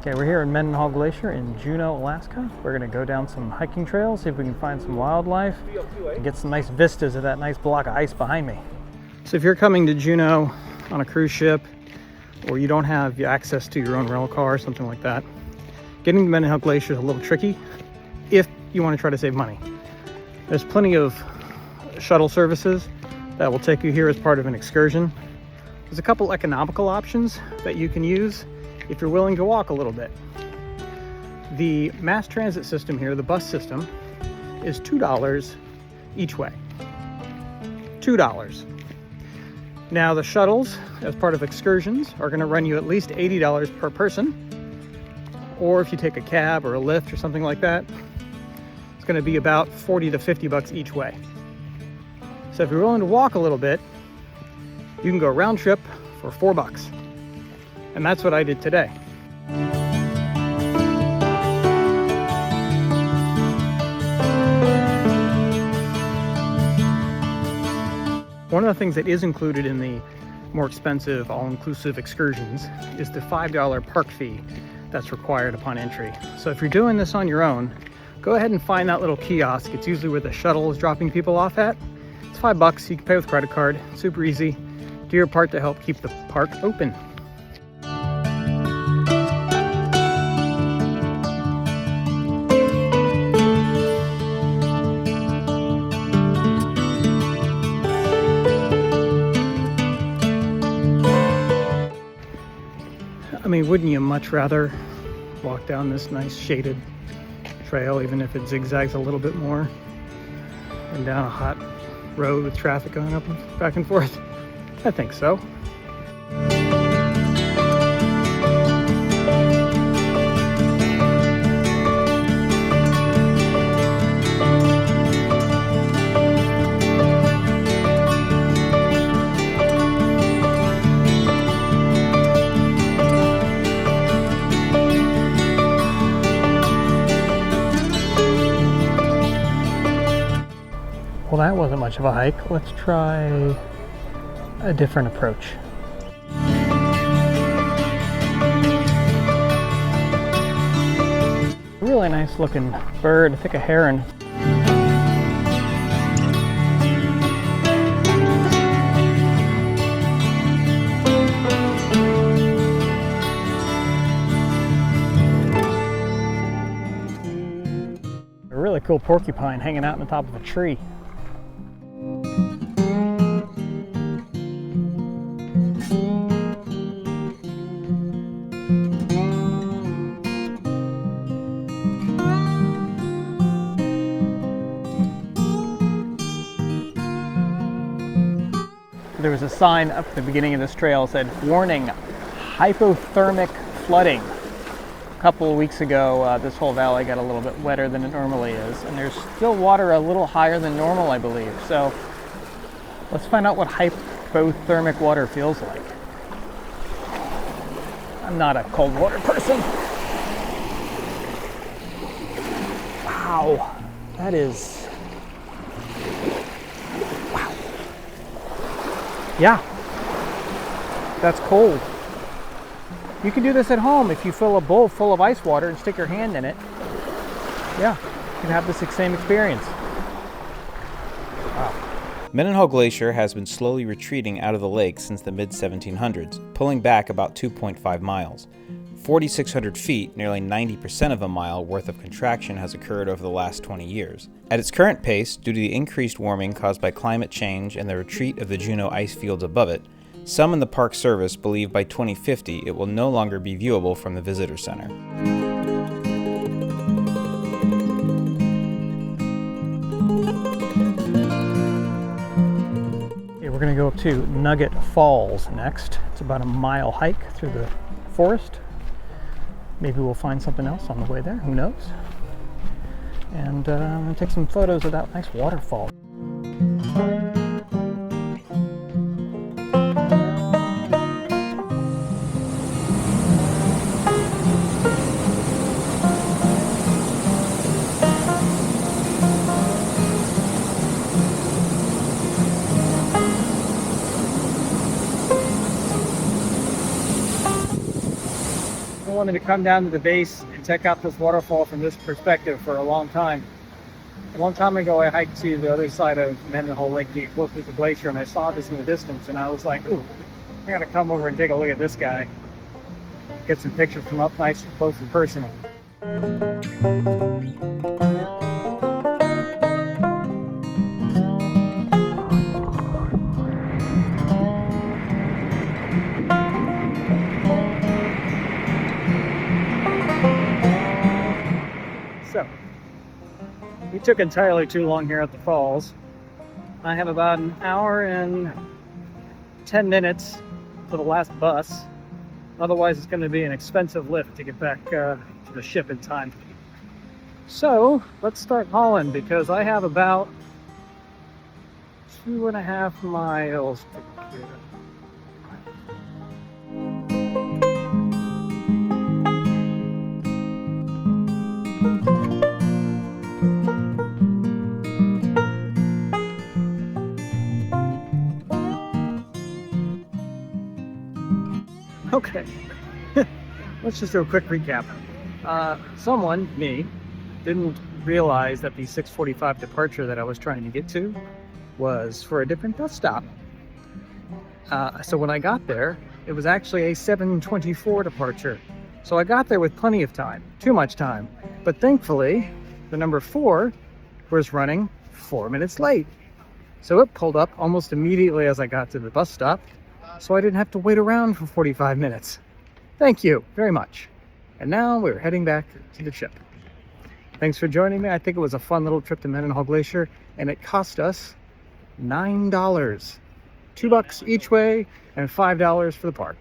Okay, we're here in Mendenhall Glacier in Juneau, Alaska. We're going to go down some hiking trails, see if we can find some wildlife, and get some nice vistas of that nice block of ice behind me. So if you're coming to Juneau on a cruise ship, or you don't have access to your own rental car or something like that, getting to Mendenhall Glacier is a little tricky if you want to try to save money. There's plenty of shuttle services that will take you here as part of an excursion. There's a couple economical options that you can use if you're willing to walk a little bit. The mass transit system here, the bus system, is $2 each way. $2. Now the shuttles, as part of excursions, are going to run you at least $80 per person. Or if you take a cab or a Lyft or something like that, it's going to be about 40 to 50 bucks each way. So if you're willing to walk a little bit, you can go round trip for $4. And that's what I did today. One of the things that is included in the more expensive all-inclusive excursions is the $5 park fee that's required upon entry. So if you're doing this on your own, go ahead and find that little kiosk. It's usually where the shuttle is dropping people off at. It's $5. You can pay with credit card. Super easy. Do your part to help keep the park open. I mean, wouldn't you much rather walk down this nice shaded trail, even if it zigzags a little bit more, than down a hot road with traffic going up and back and forth? I think so. Well, that wasn't much of a hike. Let's try a different approach. Really nice looking bird, I think a heron. A really cool porcupine hanging out on the top of a tree. There was a sign up at the beginning of this trail that said, "Warning, hypothermic flooding." A couple of weeks ago, this whole valley got a little bit wetter than it normally is, and there's still water a little higher than normal, I believe. So let's find out what hypothermic water feels like. I'm not a cold water person. Wow, that is... wow. Yeah, that's cold. You can do this at home if you fill a bowl full of ice water and stick your hand in it. Yeah, you can have this same experience. Wow. Mendenhall Glacier has been slowly retreating out of the lake since the mid-1700s, pulling back about 2.5 miles. 4,600 feet, nearly 90% of a mile worth of contraction has occurred over the last 20 years. At its current pace, due to the increased warming caused by climate change and the retreat of the Juneau ice fields above it, some in the Park Service believe by 2050 it will no longer be viewable from the visitor center. Okay, we're going to go up to Nugget Falls next. It's about a mile hike through the forest. Maybe we'll find something else on the way there, who knows? And I'm going to take some photos of that nice waterfall. wanted to come down to the base and check out this waterfall from this perspective for a long time. A long time ago, I hiked to the other side of Mendenhall Lake, close to the glacier, and I saw this in the distance, and I was like, ooh, I gotta come over and take a look at this guy. Get some pictures from up nice and close and personal. So, we took entirely too long here at the falls. I have about an hour and 10 minutes to the last bus. Otherwise, it's going to be an expensive lift to get back to the ship in time. So, let's start hauling because I have about 2.5 miles to clear. Okay, let's just do a quick recap. Someone, me, didn't realize that the 6:45 departure that I was trying to get to was for a different bus stop. So when I got there, it was actually a 7:24 departure. So I got there with plenty of time, too much time. But thankfully, the number 4 was running 4 minutes late. So it pulled up almost immediately as I got to the bus stop, so I didn't have to wait around for 45 minutes. Thank you very much. And now we're heading back to the ship. Thanks for joining me. I think it was a fun little trip to Mendenhall Glacier, and it cost us $9. $2 each way and $5 for the park.